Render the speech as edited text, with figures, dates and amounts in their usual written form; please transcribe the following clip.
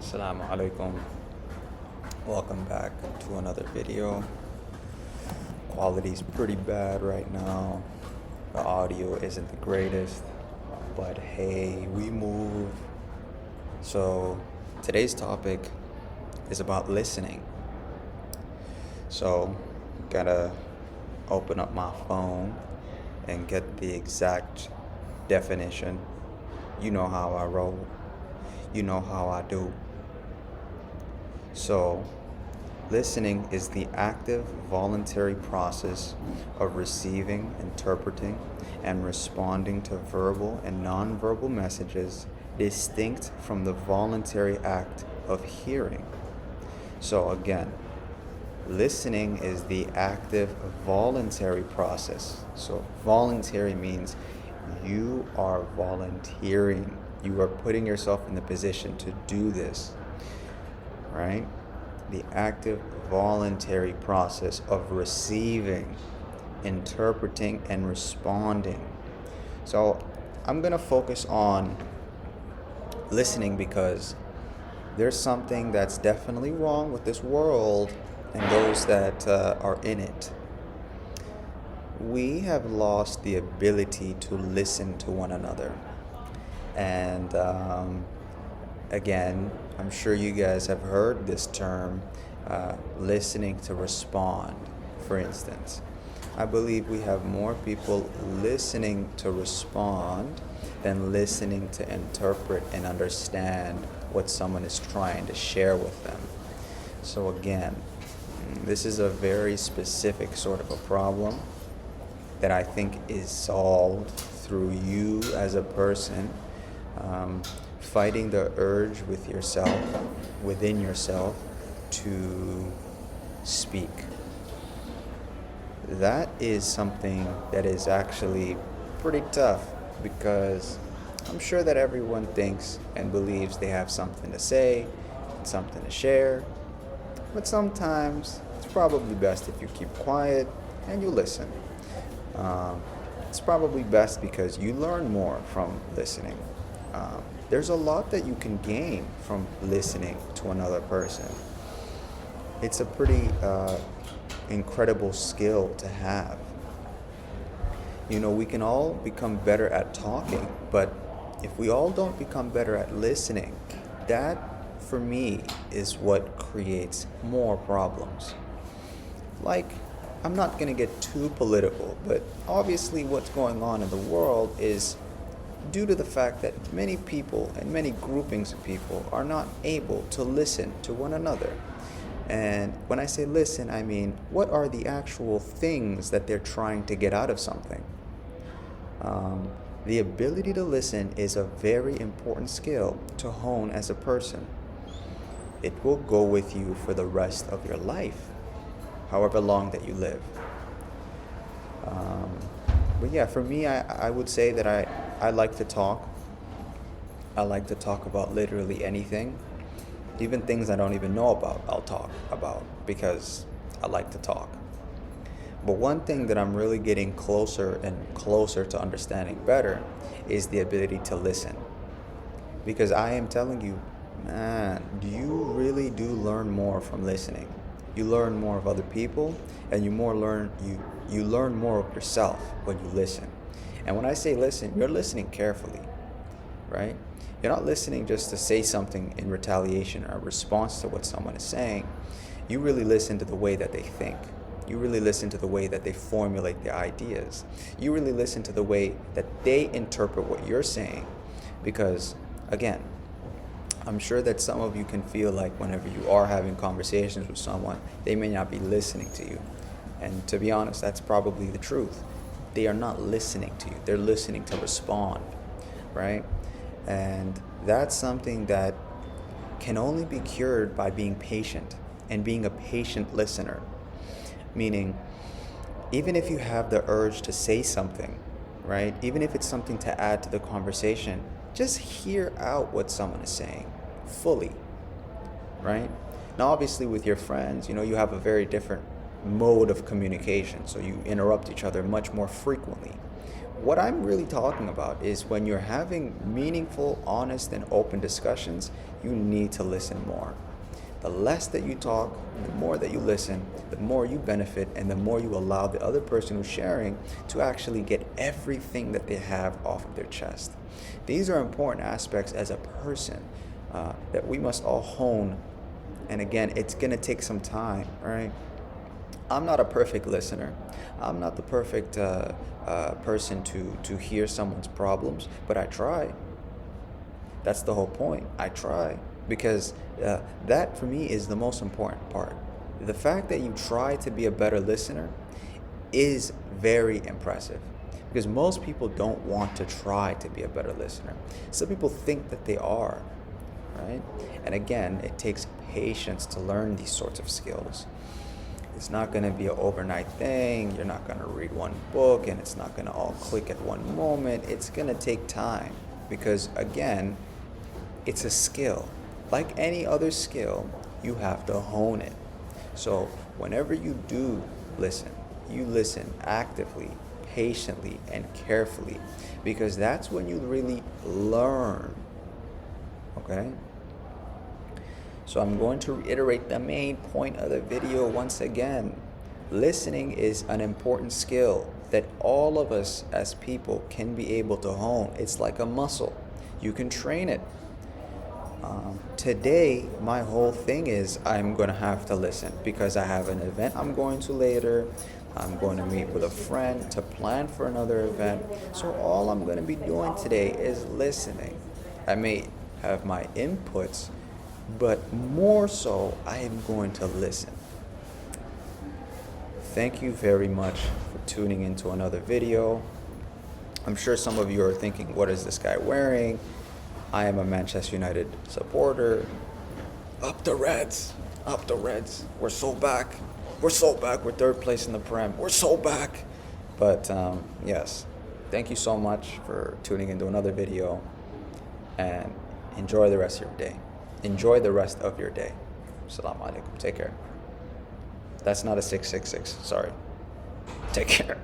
Salam Aleikum. Welcome back to another video. Quality's pretty bad right now. The audio isn't the greatest, but hey, we move. So today's topic is about listening. So gotta open up my phone and get the exact definition. You know how I roll. You know how I do. So, listening is the active, voluntary process of receiving, interpreting, and responding to verbal and nonverbal messages distinct from the voluntary act of hearing. So, again, listening is the active, voluntary process. So, voluntary means you are volunteering. You are putting yourself in the position to do this. Right? The active voluntary process of receiving, interpreting, and responding. So I'm going to focus on listening because there's something that's definitely wrong with this world and those that are in it. We have lost the ability to listen to one another. And again, I'm sure you guys have heard this term, listening to respond, for instance. I believe we have more people listening to respond than listening to interpret and understand what someone is trying to share with them. So again, this is a very specific sort of a problem that I think is solved through you as a person fighting the urge within yourself to speak. That is something that is actually pretty tough because I'm sure that everyone thinks and believes they have something to say, something to share, but sometimes it's probably best if you keep quiet and you listen. It's probably best because you learn more from listening. There's a lot that you can gain from listening to another person. It's a pretty incredible skill to have. You know, we can all become better at talking, but if we all don't become better at listening, that, for me, is what creates more problems. Like, I'm not going to get too political, but obviously what's going on in the world is due to the fact that many people and many groupings of people are not able to listen to one another. And when I say listen, I mean, what are the actual things that they're trying to get out of something? The ability to listen is a very important skill to hone as a person. It will go with you for the rest of your life, however long that you live. But yeah, for me, I would say that I like to talk. I like to talk about literally anything. Even things I don't even know about, I'll talk about because I like to talk. But one thing that I'm really getting closer and closer to understanding better is the ability to listen. Because I am telling you, man, you really do learn more from listening. You learn more of other people, and you learn more of yourself when you listen. And when I say listen, you're listening carefully, right? You're not listening just to say something in retaliation or response to what someone is saying. You really listen to the way that they think. You really listen to the way that they formulate their ideas. You really listen to the way that they interpret what you're saying. Because, again, I'm sure that some of you can feel like whenever you are having conversations with someone, they may not be listening to you. And to be honest, that's probably the truth. They are not listening to you. They're listening to respond, right? And that's something that can only be cured by being patient and being a patient listener. Meaning, even if you have the urge to say something, right? Even if it's something to add to the conversation, just hear out what someone is saying fully, right? Now, obviously, with your friends, you have a very different mode of communication, so you interrupt each other much more frequently. what I'm really talking about is when you're having meaningful, honest, and open discussions, you need to listen more. The less that you talk, the more that you listen, the more you benefit, and the more you allow the other person who's sharing to actually get everything that they have off of their chest. These are important aspects as a person that we must all hone. And again, it's going to take some time, right? I'm not a perfect listener. I'm not the perfect person to hear someone's problems, but I try. That's the whole point. I try. Because that for me is the most important part. The fact that you try to be a better listener is very impressive, because most people don't want to try to be a better listener. Some people think that they are, right? And again, it takes patience to learn these sorts of skills. It's not going to be an overnight thing. You're not going to read one book and it's not going to all click at one moment. It's going to take time, because again, it's a skill. Like any other skill, you have to hone it. So whenever you do listen, you listen actively, patiently, and carefully, because that's when you really learn. Okay? So I'm going to reiterate the main point of the video once again. Listening is an important skill that all of us as people can be able to hone. It's like a muscle. You can train it. Today, my whole thing is I'm going to have to listen, because I have an event I'm going to later. I'm going to meet with a friend to plan for another event. So all I'm going to be doing today is listening. I may have my inputs, but more so, I am going to listen. Thank you very much for tuning into another video. I'm sure some of you are thinking, what is this guy wearing? I am a Manchester United supporter. Up the Reds. Up the Reds. We're so back. We're so back. We're third place in the Prem. We're so back. But yes, thank you so much for tuning into another video. And enjoy the rest of your day. Enjoy the rest of your day. Salam Aleikum. Take care. That's not a 666. Sorry. Take care.